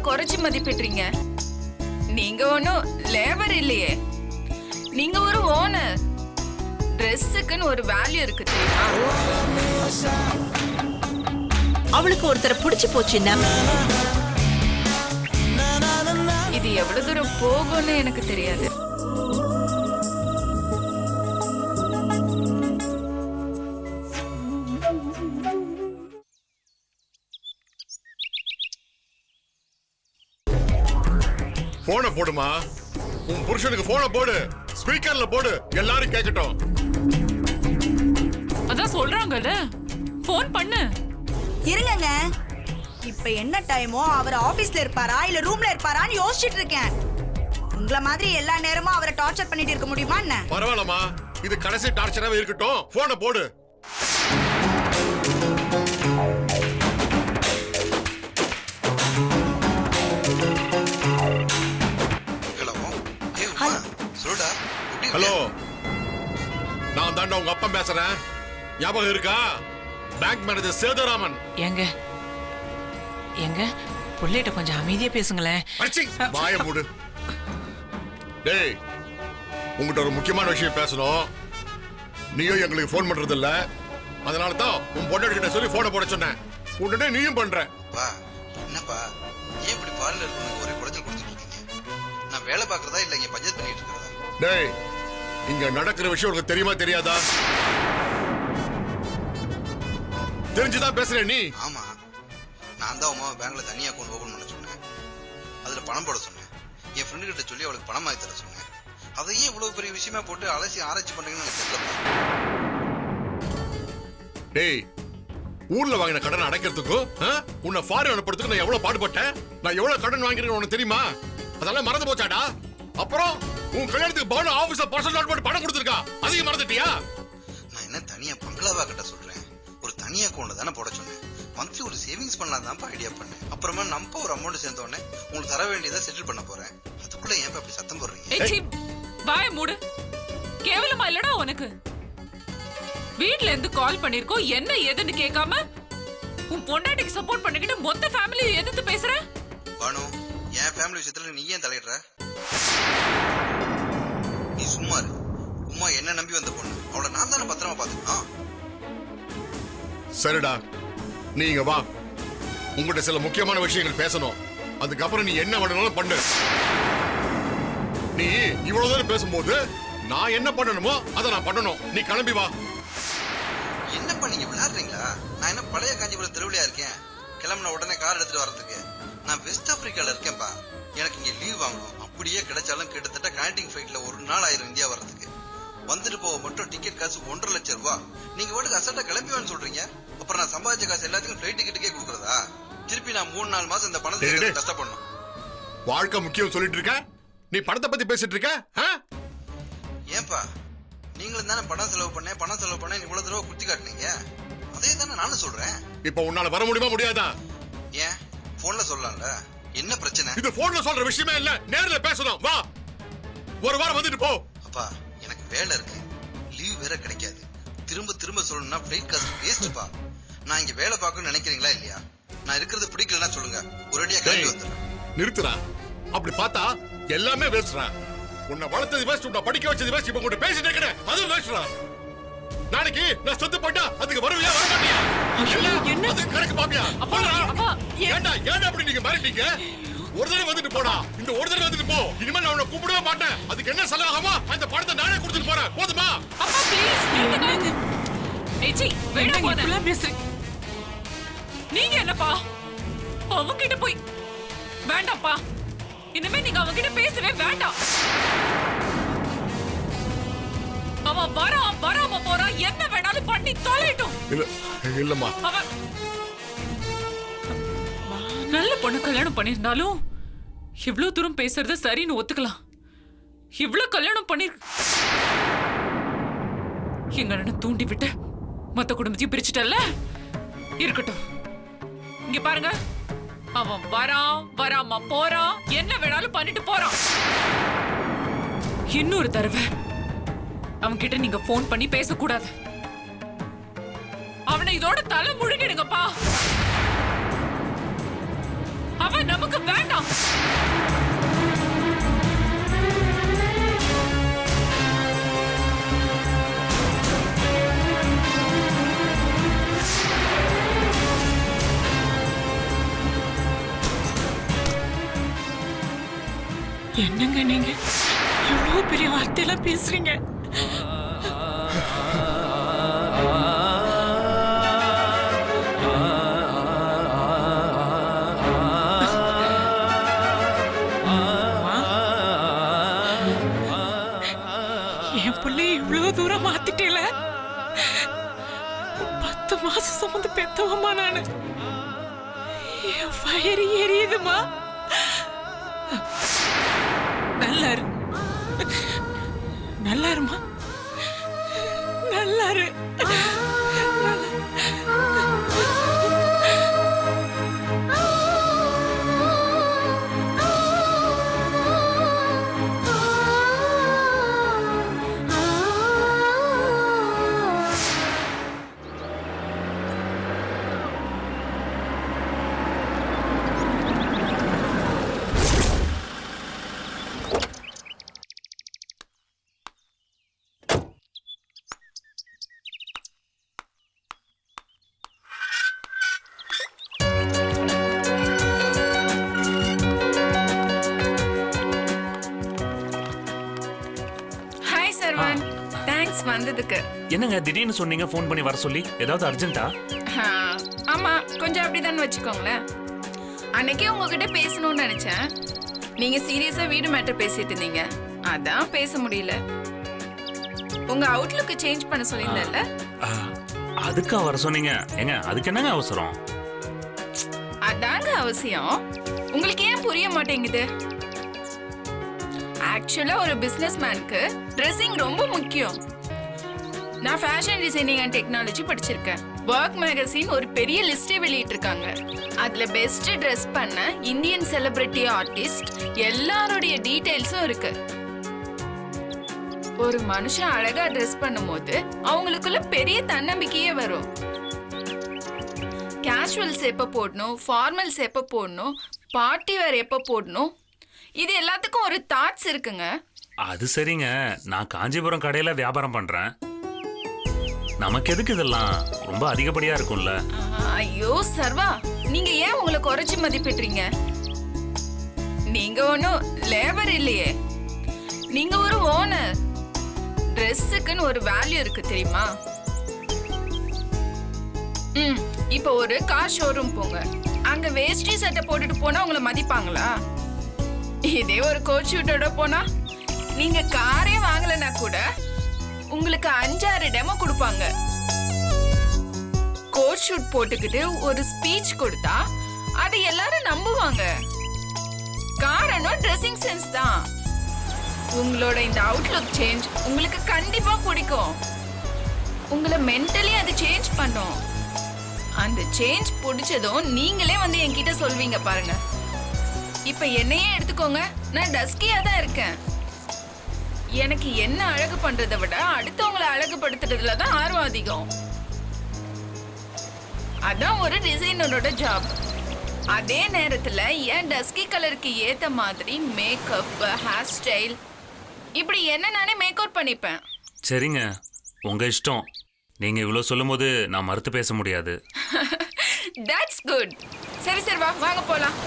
குறைச்சி மதிப்பிடுறீங்க? நீங்க ஒன்னும் லேபர் இல்லையே, நீங்க ஒரு ஓனர். ட்ரெஸ்ஸுக்குன்னு ஒரு வேல்யூ இருக்கு தெரியுமா? அவளுக்கு ஒருத்தரை பிடிச்சு போச்சுன்னா இது எவ்வளவு தூரம் போகும்னு எனக்கு தெரியாது. போனை போடுமா, உன் புருஷனுக்கு போனை போடு, ஸ்பீக்கர்ல போடு, எல்லாரும் கேட்கட்டும். அதான் சொல்றாங்கல்ல, போன் பண்ணு. இருங்கங்க, இப்ப என்ன டைமோ அவர் ஆபீஸ்ல இருப்பாரா இல்ல ரூம்ல இருப்பாரான்னு யோசிச்சுட்டு இருக்கேன். உங்கள மாதிரி எல்லா நேரமும் அவரை டார்ச்சர் பண்ணிட்டு இருக்க முடியுமா என்ன? பரவாயில்லமா, இது கடைசி டார்ச்சராவே இருக்கட்டும். போனை போடு. ஹலோ, நான் தாண்டா உங்க அப்பா பேசுறேன். ஞாபகம் இருக்கா? Bank manager Sethuraman. எங்க புள்ளைகிட்ட கொஞ்சம் அமைதியா பேசுங்களேன். வாய மூடு. டேய், உங்ககிட்ட ஒரு முக்கியமான விஷயம் பேசணும். நீயும் எங்களுக்கு போன் பண்றது இல்ல, அதனால தான் உன் பொண்ணு கிட்ட சொல்லி போனை போட சொன்னேன். உடனே நீயும் பண்ற. என்னப்பா, ஏன் இப்படி பார்லர் இருக்குன்னு ஒரே குடைச்சல் கொடுத்துட்டு இருக்கீங்க? நான் வேலை பாக்குறதா இல்ல இங்க பட்ஜெட் பண்ணிட்டு இருக்கிறதா? டேய், இங்க நடக்கிற விஷயம் உனக்கு தெரியுமா தெரியாதா? தெரிஞ்சுதான் பேசுறேன் நீ? ஆமா, நான் தான் உமா பேங்க்ல தனியா அக்கௌண்ட் ஓபன் பண்ண சொன்னேன். அதுல பணம் போட சொன்னேன். என் ஃப்ரெண்டு கிட்ட சொல்லி அவளுக்கு பணம் வாங்கி தர சொன்னேன். அதையே இவ்வளவு பெரிய விஷயமா போட்டு அலசி ஆராய்ச்சி பண்றீங்கன்னு எனக்கு தெரியல. டேய், ஊர்ல வாங்கின கடனை அடைக்கிறதுக்கும் உன்னை ஃபாரின் அனுப்புறதுக்கு நான் எவ்வளவு பாடுபட்டேன். நான் எவ்வளவு கடன் வாங்கிருக்கேன் உனக்கு தெரியுமா? அதெல்லாம் மறந்து போச்சாடா? அப்புறம் உன் கல்யாணத்துக்கு பானு ஆபீஸ்ல பர்சனல் லோன் போட்டு பணம் கொடுத்துருக்கா, அதையும் மறந்துட்டியா? நான் என்ன தனியா பங்களாவா கட்ட சொல்றேன்? ஒரு தனியா அக்கௌண்ட் தானே போட சொன்னேன். மந்த்லி ஒரு சேவிங்ஸ் பண்ணலாம் தான் ஐடியா பண்ணேன். அப்புறமா நம்ம ஒரு அமௌண்ட் சேர்ந்த உடனே உங்களுக்கு தர வேண்டியதை செட்டில் பண்ண போறேன். அதுக்குள்ள ஏன் அப்படி சத்தம் போடுறீங்க? வாய மூடு. கேவலமா இல்லடா உனக்கு? வீட்ல இருந்து கால் பண்ணிருக்கோம், என்ன ஏதுன்னு கேட்காம உன் பொண்டாட்டிக்கு சப்போர்ட் பண்ணிக்கிட்டு மொத்த ஃபேமிலி எதிர்த்து பேசுற. பானு, என் ஃபேமிலி விஷயத்துல நீ ஏன் தலையிடுற? நீ சும்மா இரு. உமா என்ன நம்பி வந்த பொண்ணு, அவளை நான் தானே பத்திரமா பாத்துக்கணும். சரிடா, நீங்க வா, உங்ககிட்ட சில முக்கியமான விஷயங்கள் பேசணும். அதுக்கப்புறம் நீ என்ன பண்ணணும் பண்ணு. நீ இவ்வளவு தூரம் பேசும்போது நான் என்ன பண்ணணுமோ அதை நான் பண்ணணும். நீ கிளம்பி வா. என்னப்பா நீங்க விளையாடுறீங்களா? நான் என்ன பழைய காஞ்சிபுரம் திருவிழையா இருக்கேன்? கிளம்பின உடனே கார் எடுத்துட்டு வர்றதுக்கு நான் வெஸ்ட் ஆப்பிரிக்கால இருக்கேன்ப்பா. எனக்கு இங்க லீவ் வாங்கணும். அப்படியே கிடைச்சாலும் கிட்டத்தட்ட கனெக்டிங் ஃபிளைட்ல ஒரு நாள் ஆயிரம் இந்தியா வர்றதுக்கு. வந்துட்டு போக மட்டும் டிக்கெட் காசு 1.5 லட்சம் ரூபாய். நீங்க வாட்டுக்கு அசட்டா கிளம்பிவான்னு சொல்றீங்க. அப்புறம் நான் சம்பாதிச்ச காசு எல்லாத்துக்கும் ஃபிளைட் டிக்கெட்டுக்கே கொடுக்கறதா? திருப்பி நான் 3-4 மாசம் இந்த பணத்தை கஷ்டப்படணும். வாழ்க்கை முக்கியம் சொல்லிட்டு இருக்க, நீ பணத்தை பத்தி பேசிட்டு இருக்க. ஏன்பா, நீங்களும் தானே பணம் செலவு பண்ண இவ்வளவு தடவை குத்தி காட்டினீங்க. அதே தானே நானும் சொல்றேன். இப்ப உன்னால வர முடியுமா முடியாதா? ஏன் போன்ல சொல்லலாம்ல? என்ன பிரச்சனை? இது போன்ல சொல்ற விஷயமே இல்ல, நேர்ல பேசணும். வா, ஒரு வாரம் வந்துட்டு போ. அப்பா, எனக்கு வேலை இருக்கு, லீவ் வேற கிடைக்காது. திரும்ப திரும்ப சொல்லணும்னா ஃபிளைட் காசு வேஸ்ட்பா. நான் இங்க வேலை பார்க்கணும்னு நினைக்கிறீங்களா இல்லையா? நான் இருக்கிறது பிடிக்கலன்னா சொல்லுங்க, ஒரேடியா கிளம்பி வந்துடுறேன். நிறுத்துறா. அப்படி பார்த்தா எல்லாமே வேஸ்ட்ரா. உன்னை வளர்த்தது வேஸ்ட், உன்னை படிக்க வச்சது வேஸ்ட், இப்ப உன்னை பேசிட்டு இருக்கேன் அதுவும் வேஸ்ட்ரா. நாளைக்கு நான் சொத்து போட்டா அதுக்கு வருவியா வர மாட்டியா? என்ன அது கணக்கு பாப்பியா? ஏண்டா அப்படி நீங்க மாறிட்டீங்க? ஒரு தடவை வந்துட்டு போடா, இந்த ஒரு தடவை வந்துட்டு போ. இனிமே நான் உன்னை கூப்பிடவே மாட்டேன். அதுக்கு என்ன செலவாகுமோ அந்த பணத்தை நானே கொடுத்துட்டு போறேன். போதுமா? அப்பா ப்ளீஸ் நிறுத்துங்க. ஏச்சி வேணா போதா பேசு. நீங்க என்னப்பா அவங்க கிட்ட போய் வேண்டாம்ப்பா. இனிமே நீங்க அவங்க கிட்ட பேசவே வேண்டாம். அவன் வராம போறா, என்ன வேணாலும் பண்ணி தொலைட்டும். இல்லம்மா, நல்ல பொண்ணு கல்யாணம் பண்ணிருந்தாலும் இவ்வளவு தூரம் பேசுறது சரின்னு ஒத்துக்கலாம். இவ்வளவு கல்யாணம் பண்ணி எங்க அண்ணனை தூண்டி விட்டு மத்த குடும்பத்தையும் பிரிச்சுட்டல்ல. இருக்கட்டும், இங்க பாருங்க, அவன் வராம போறான், என்ன வேணாலும் பண்ணிட்டு போறான். இன்னொரு தடவை அவன் கிட்ட நீங்க போன் பண்ணி பேசக்கூடாது. அவனை இதோட தலை முழுகிடுங்கப்பா. அவன் நமக்கு வேண்டாம். என்னங்க நீங்க எவ்வளவு பெரிய வார்த்தையெல்லாம் பேசுறீங்க? என் பிள்ளை இவ்வளவு தூரம் மாத்திட்டேல. 10 மாசம் சுமந்து பெத்தவமா நானு. என் வயிறு எரியுதுமா. நல்லா இரு, நல்லா இருமா, நல்லா இரு. ஹாய் சர்வன், தேங்க்ஸ் வந்ததுக்கு. என்னங்க திடீர்னு சொன்னீங்க ஃபோன் பண்ணி வர சொல்லி? ஏதாவது அர்ஜென்ட்டா? ஆ, ஆமா, கொஞ்சம் அப்படிதான் வச்சுக்கோங்களேன். அன்னைக்கே உங்ககிட்ட பேசணும்னு நினைச்சேன். நீங்க சீரியஸா வீடு மேட்டர் பேசிட்டு இருந்தீங்க, அதான் பேச முடியல. உங்க அவுட்லுக்கு சேஞ்ச் பண்ண சொல்லியிருந்தேன்ல, அதுக்கா வர சொன்னீங்க? ஏங்க அதுக்கு என்னங்க அவசரம்? அதாங்க அவசியம். உங்களுக்கு ஏன் புரிய மாட்டேங்குது? ஆக்சுவலா ஒரு பிசினஸ் மேனுக்கு ட்ரெஸ்ஸிங் ரொம்ப முக்கியம். நான் ஃபேஷன் டிசைனிங் அண்ட் டெக்னாலஜி படிச்சிருக்கேன். ஒர்க் மேகசின் ஒரு பெரிய லிஸ்டே வெளியிட்டு இருக்காங்க. அதுல பெஸ்ட் ட்ரெஸ் பண்ண இந்தியன் செலிபிரிட்டி ஆர்டிஸ்ட் எல்லாருடைய டீடைல்ஸும் இருக்கு. ஒரு மனுஷன் அழகா ட்ரெஸ் பண்ணும்போது அவங்களுக்குள்ள பெரிய தன்னம்பிக்கையே வரும். கேஷுவல்ஸ் எப்ப போடணும், ஃபார்மல்ஸ் எப்ப போடணும், பார்ட்டி வேர் எப்ப போடணும், இது எல்லாத்துக்கும் ஒரு தாட்ஸ் இருக்குங்க. அது சரிங்க, நான் காஞ்சிபுரம் கடையில வியாபாரம் பண்றேன். நமக்கு எதுக்கு இதெல்லாம்? ரொம்ப அதிகப்படியா இருக்கும்ல. ஐயோ சர்வா, நீங்க ஏன் உங்களை குறைச்சி மதிப்பிடுறீங்க? நீங்க ஒன்னும் லேபர் இல்லையே, நீங்க ஒரு ஓனர். ட்ரெஸ்ஸுக்குன்னு ஒரு வேல்யூ இருக்கு தெரியுமா? இப்போ ஒரு கார் ஷோரூம் போங்க, அங்க வேஷ்டி சட்டை போட்டுட்டு போனா உங்களை மதிப்பாங்களா? இதே ஒரு கோட் ஷூட்டோட போனா நீங்க காரே வாங்கலனா கூட உங்களுக்கு 5-6 டெமோ கொடுப்பாங்க. கோட் ஷூட் போட்டுக்கிட்டு ஒரு ஸ்பீச் கொடுத்தா அதை எல்லாரும் நம்புவாங்க. காரணம் ட்ரெஸ்ஸிங் சென்ஸ் தான். உங்களோட இந்த அவுட்லுக் சேஞ்ச் உங்களுக்கு கண்டிப்பா பிடிக்கும். உங்களை மென்டலி அது சேஞ்ச் பண்ணும். அந்த சேஞ்ச் பிடிச்சதும் நீங்களே வந்து என்கிட்ட சொல்வீங்க பாருங்க. இப்ப என்னையே எடுத்துக்கோங்க, நான் டஸ்கியா தான் இருக்கேன். எனக்கு என்ன அழகு பண்றதை விட அடுத்தவங்களை அழகுபடுத்துறதுல தான் ஆர்வம் அதிகம். அதான் ஒரு டிசைனரோட ஜாப். அதே நேரத்துல என் டஸ்கி கலருக்கு ஏத்த மாதிரி மேக்கப், ஹேர் ஸ்டைல், இப்படி என்ன நானே மேக் அவுட் பண்ணிப்பேன். சரிங்க, உங்க இஷ்டம். நீங்க இவ்வளவு சொல்லும்போது நான் மறுத்து பேச முடியாது. That's good. சரி சரி, வாங்க போலாம்.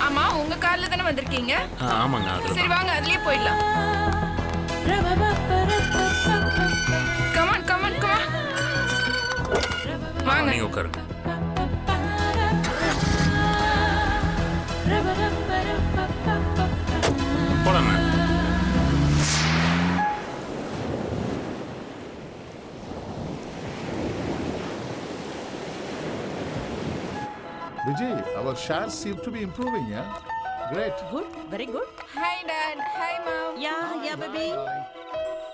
ஆமா, உங்க கார்ல தானே வந்திருக்கீங்க? ஆமாங்க. சரி வாங்க, அதுலயே போயிடலாம். கமான் கமான் கமான், வாங்க. நீங்க உட்காருங்க. போலாங்க. Vijay, our shares seem to be improving, yeah? Great. Good, very good. Hi dad, hi mom. Yeah, baby.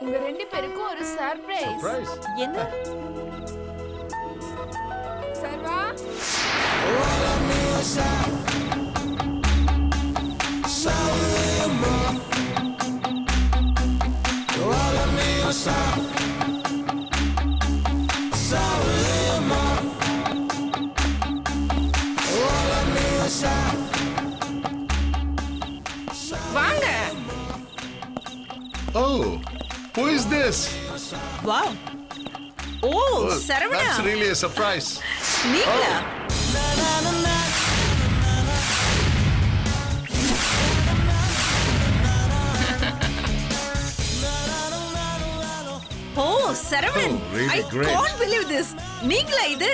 உங்க ரெண்டு பேருக்கும் ஒரு சர்ப்ரைஸ். Surprise. என்ன? Sarva, Oh, who is this? Wow oh Saravana That's really a surprise. நீங்களா oh Saravanan Oh, really I great. Can't believe this நீங்களா இது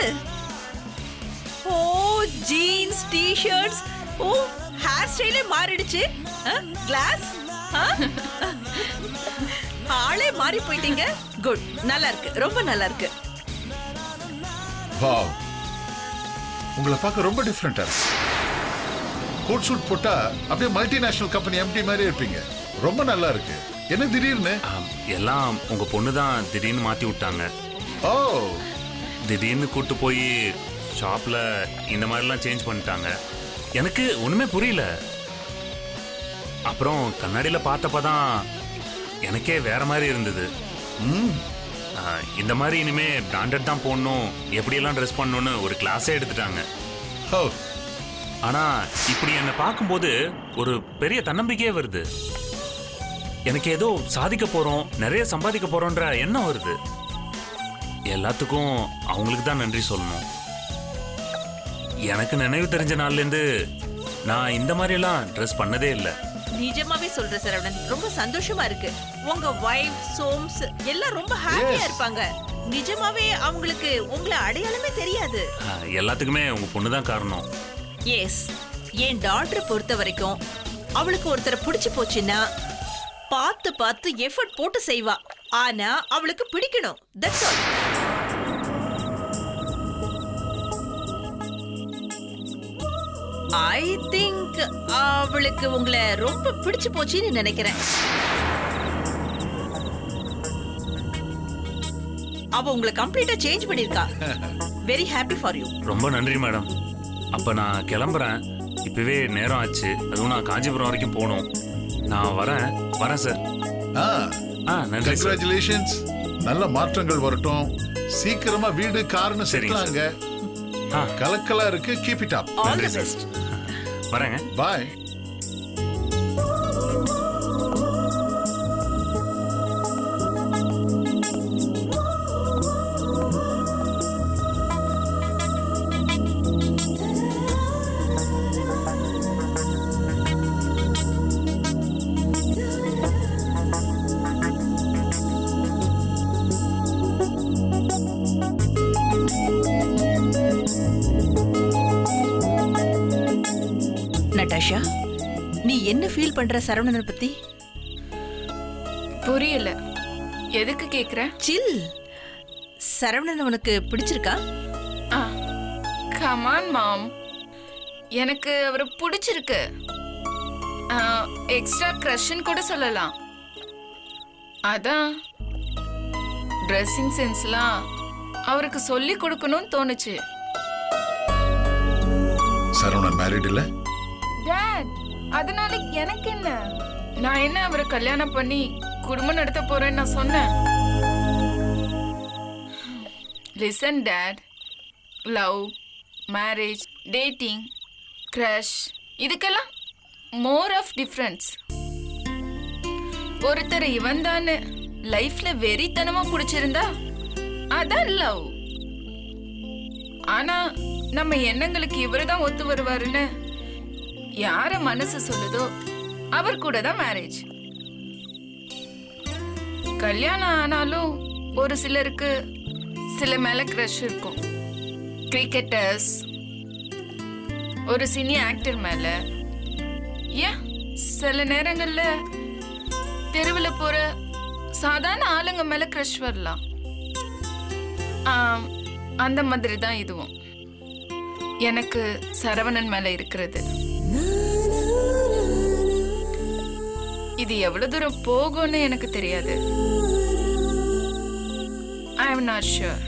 oh jeans t-shirts oh hair ஸ்டைலே மாறிடுச்சு கிளாஸ் ஆளே மாறி போயிட்டீங்க குட் நல்லா இருக்கு ரொம்ப நல்லா இருக்கு Wow. உங்களை பார்க்க ரொம்ப டிஃப்ரெண்டா இருக்கு. கோட் சூட் போட்டா அப்படியே மல்டிநேஷனல் கம்பெனி எம்டி மாதிரி இருப்பீங்க. ரொம்ப நல்லா இருக்கு. என்ன திடீர்னு? எல்லாம் உங்க பொண்ணு தான் திடீர்னு மாத்தி விட்டாங்க. ஓ, திடீர்னு கூட்டு போய் ஷாப்ல இந்த மாதிரிலாம் சேஞ்ச் பண்ணிட்டாங்க. எனக்கு ஒண்ணுமே புரியல. அப்புறம் கண்ணாடியில பார்த்தப்பதான் எனக்கே வேற மாதிரி இருந்தது. இந்த மாதிரி இனிமே பிராண்டட் தான் போடணும், எப்படியெல்லாம் ட்ரெஸ் பண்ணணும்னு ஒரு கிளாஸே எடுத்துட்டாங்க. ஓ, ஆனா இப்படி என்னை பார்க்கும்போது ஒரு பெரிய தன்னம்பிக்கையே வருது. எனக்கு ஏதோ சாதிக்க போறோம், நிறைய சம்பாதிக்க போறோன்ற எண்ணம் வருது. எல்லாத்துக்கும் அவங்களுக்கு தான் நன்றி சொல்லணும். எனக்கு நினைவு தெரிஞ்ச நாள்ல இருந்து நான் இந்த மாதிரி எல்லாம் ட்ரெஸ் பண்ணதே இல்லை. நிஜமாவே சொல்ற சரவணன் ரொம்ப சந்தோஷமா இருக்கு. உங்க வைஃப் சோம்ஸ் எல்லாம் ரொம்ப ஹாப்பியா இருப்பாங்க. நிஜமாவே அவங்களுக்கு உங்களை அடையாளமே தெரியாது. எல்லாத்துக்குமே உங்க பொண்ணு தான் காரணம். எஸ், என் டாட்டரை பொறுத்த வரைக்கும் அவளுக்கு ஒருத்தரை பிடிச்சு போச்சுன்னா பார்த்து பார்த்து எஃபர்ட் போட்டு செய்வா. ஆனா அவளுக்கு பிடிக்கணும். That's all. ஐ திங்க் அவளுக்கு உங்களை ரொம்ப பிடிச்சு போச்சுன்னு நினைக்கிறேன். அவ உங்களை கம்ப்ளீட்டா சேஞ்ச் பண்ணிருக்கா. Very happy for you. ரொம்ப நன்றி மேடம். அப்ப நான் கிளம்புறேன். இப்பவே நேரம் ஆச்சு. அதுவும் நான் காஞ்சிபுரம் வரைக்கும் போகணும். நான் வரேன் சார். நன்றி சார். கங்க்ராச்சுலேஷன்ஸ். நல்ல மாற்றங்கள் வரட்டும். சீக்கிரமா வீடு கார்னு செட்டிலாங்க. கலக்கலா இருக்கு. Keep it up. All the best. வரேங்க. பாய். நட்டாஷா, நீ என்ன ஃபீல் பண்ற சரவணனை பத்தி? புரியல, எதுக்கு கேக்குற? சில். சரவணன் உனக்கு பிடிச்சிருக்கா? கமான் மாம், எனக்கு அவரை பிடிச்சிருக்கு. எக்ஸ்ட்ரா க்ரஷ்ன்னு கூட சொல்லலாம். அதான் ட்ரெஸ்ஸிங் சென்ஸ்லாம் அவருக்கு சொல்லி கொடுக்கணும்னு தோணுச்சு. சரவணன் மேரிட் இல்ல? டாட், அதனால எனக்கு என்ன? நான் என்ன அவரை கல்யாணம் பண்ணி குடும்பம் நடத்த போறேன்னு நான் சொன்னேன்? Listen dot, love, marriage, dating, crush, இதுக்கெல்லாம் மோர் ஆஃப் டிஃபரன்ஸ். ஒருத்தர் இவன் தானே லைஃப்ல வெறித்தனமா பிடிச்சிருந்தா அதான் லவ். ஆனா நம்ம எண்ணங்களுக்கு இவருதான் ஒத்து வருவாருன்னு யார மனசு சொல்லுதோ அவர் கூட தான் மேரேஜ். கல்யாணம் ஆனாலும் ஒரு சிலருக்கு சில மேல கிரஷ் இருக்கும். கிரிக்கெட்டர்ஸ், ஒரு சினி ஆக்டர் மேல, ஏன் சில நேரங்கள்ல தெருவில் போற சாதாரண ஆளுங்க மேல கிரஷ் வரலாம். அந்த மாதிரி தான் இதுவும். எனக்கு சரவணன் மேல இருக்கிறது. இது எவ்வளவு தூரம் போகும்னு எனக்கு தெரியாது. I am not sure.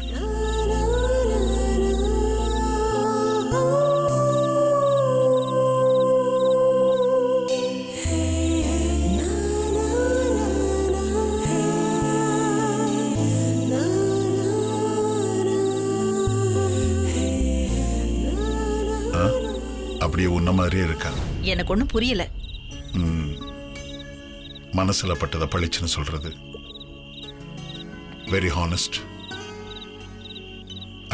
அப்படியே உன்ன மாதிரியே இருக்கா? எனக்கு ஒண்ணும் புரியல. மனசுல பட்டதை பளிச்சுன்னு சொல்றது. Very honest.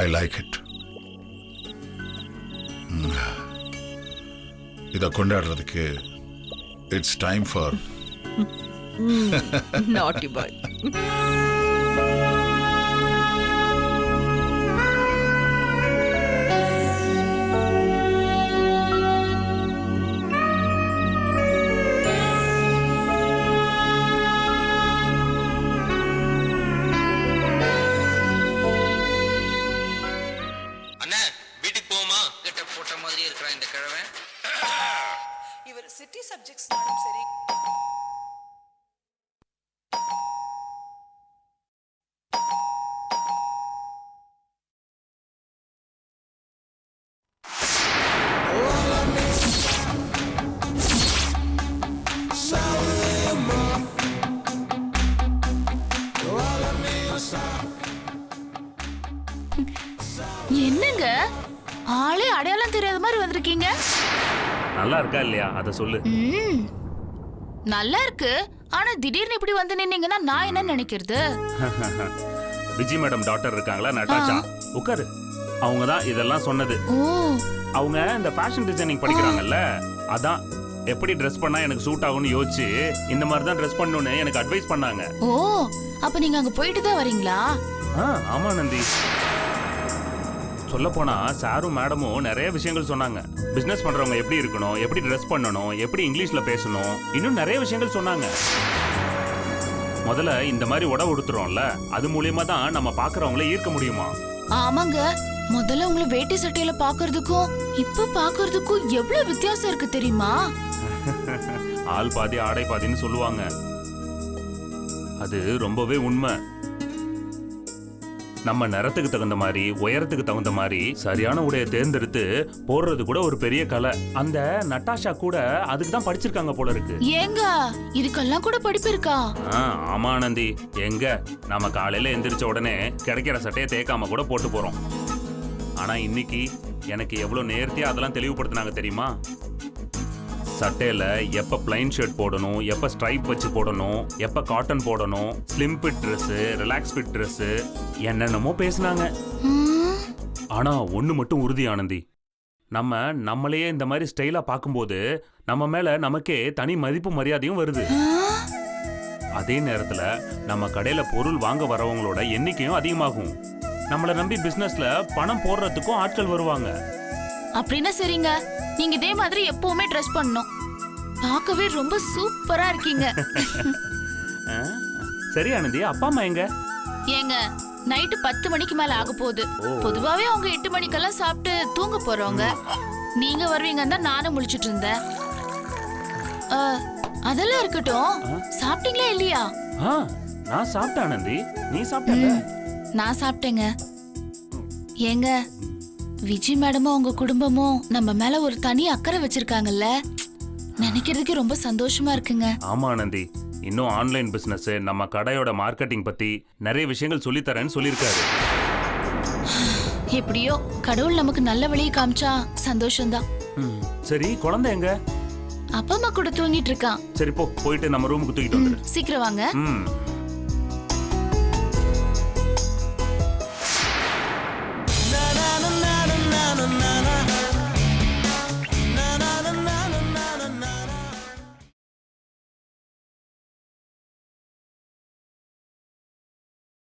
I like it. இதை கொண்டாடுறதுக்கு இட்ஸ் டைம் ஃபார் நாட்டி பாய். அண்ணே வீட்டுக்கு போமா கிட்ட போட்ட மாதிரி இருக்கிறான் இந்த கிழவன். இவர் சிட்டி சப்ஜெக்ட்ஸ் நானும் சரி. என்னங்க ஆளே அடையாளம் தெரியாத மாதிரி வந்திருக்கீங்க. நல்லா இருக்கா இல்லையா அதை சொல்லு. நல்லா இருக்கு. ஆனா திடீர்னு இப்படி வந்து நின்னீங்கன்னா நான் என்ன நினைக்கிறது? விஜய் மேடம் டாக்டர் இருக்காங்களா நட்டாச்சா, உட்காரு. அவங்க தான் இதெல்லாம் சொன்னது. அவங்க இந்த ஃபேஷன் டிசைனிங் படிக்கிறாங்கல்ல, அதான் எப்படி ட்ரெஸ் பண்ணா எனக்கு சூட் ஆகும்னு யோசிச்சு இந்த மாதிரி தான் ட்ரெஸ் பண்ணணும்னு எனக்கு அட்வைஸ் பண்ணாங்க. ஓ, அப்ப நீங்க அங்க போயிட்டு தான் வரீங்களா? ஆமா நந்தி. சொல்ல போனா சாரும் மேடமும் நிறைய விஷயங்கள் சொன்னாங்க. பிசினஸ் பண்றவங்க எப்படி இருக்கணும், எப்படி ட்ரெஸ் பண்ணணும், எப்படி இங்கிலீஷ்ல பேசணும், இன்னும் நிறைய விஷயங்கள் சொன்னாங்க. முதல்ல இந்த மாதிரி உடை உடுத்துறோம்ல, அது மூலியமா தான் நம்ம பாக்குறவங்கள ஈர்க்க முடியுமா? ஆமாங்க. முதல்ல உங்களை வேட்டி சட்டையில பாக்குறதுக்கும் இப்ப பாக்குறதுக்கும் எவ்வளவு வித்தியாசம் இருக்கு தெரியுமா? ஆள் பாதி ஆடை பாதின்னு சொல்லுவாங்க. அது ரொம்பவே உண்மை. நம்ம நிறத்துக்கு தகுந்த மாதிரி, உயரத்துக்கு தகுந்த மாதிரி சரியான உடைய தேர்ந்தெடுத்து போடுறது கூட ஒரு பெரிய கலை. அந்த நட்டாஷா கூட அதுக்கு தான் படிச்சிருக்காங்க போல இருக்கு. ஏங்க இதுக்கெல்லாம் கூட படிப்பு இருக்கா? ஆமா நந்தி. எங்க நம்ம காலையில எந்திரிச்ச உடனே கிடைக்கிற சட்டையை தேய்க்காம கூட போட்டு போறோம். ஆனா இன்னைக்கு எனக்கு எவ்வளவு நேர்த்தியா அதெல்லாம் தெளிவுபடுத்தினாங்க தெரியுமா? சட்டையில எப்ப பிளைன் ஷர்ட் போடணும், எப்ப ஸ்ட்ரைப் வச்சு போடணும், எப்ப காட்டன் போடணும், slim fit dress, relax fit dress, என்னென்னமோ பேசினாங்க. ஆனா ஒண்ணு மட்டும் உறுதி ஆனந்தி, நம்மளையே இந்த மாதிரி ஸ்டைலா பார்க்கும்போது நம்ம மேல நமக்கே தனி மதிப்பு மரியாதையும் வருது. அதே நேரத்துல நம்ம கடையில பொருள் வாங்க வரவங்களோட எண்ணிக்கையும் அதிகமாகும். நம்மளை நம்பி பிசினஸ்ல பணம் போடுறதுக்கும் ஆட்கள் வருவாங்க. அப்படின்னா சரிங்க, நீங்க இதே மாதிரி எப்பவுமே ட்ரெஸ் பண்ணணும். பார்க்கவே ரொம்ப சூப்பரா இருக்கீங்க. சரி ஆனந்தி, அப்பா அம்மா எங்க? ஏங்க நைட்டு 10 மணிக்கு மேல ஆக போகுது. பொதுவாவே அவங்க 8 மணிக்கெல்லாம் சாப்பிட்டு தூங்க போறவங்க. நீங்க வருவீங்கன்னு தான் நானும் முழிச்சிட்டு இருந்தேன். அதெல்லாம் இருக்கட்டும், சாப்பிட்டீங்களா இல்லையா? நான் சாப்பிட்டேன் ஆனந்தி. நீ சாப்பிட்ட? நான் சாப்பிட்டேங்க. ஏங்க விஜய் மேடமும் உங்க குடும்பமும் நம்ம மேல ஒரு தனி அக்கறை வச்சிருக்காங்கல்ல, நினைக்கிறதுக்கு ரொம்ப சந்தோஷமா இருக்குங்க. ஆமா ஆனந்தி, இன்னும் ஆன்லைன் பிசினஸ், நம்ம கடையோட மார்க்கெட்டிங் பத்தி நிறைய விஷயங்கள் சொல்லி தரேன்னு சொல்லியிருக்காரு. எப்படியோ கடவுள் நமக்கு நல்ல வழியை காமிச்சா சந்தோஷம்தான். சரி, குழந்தை எங்க? அப்பா அம்மா கூட தூங்கிட்டு இருக்கான். சரி போயிட்டு நம்ம ரூமுக்கு தூக்கிட்டு வந்துரு. சீக்கிரம் வாங்க.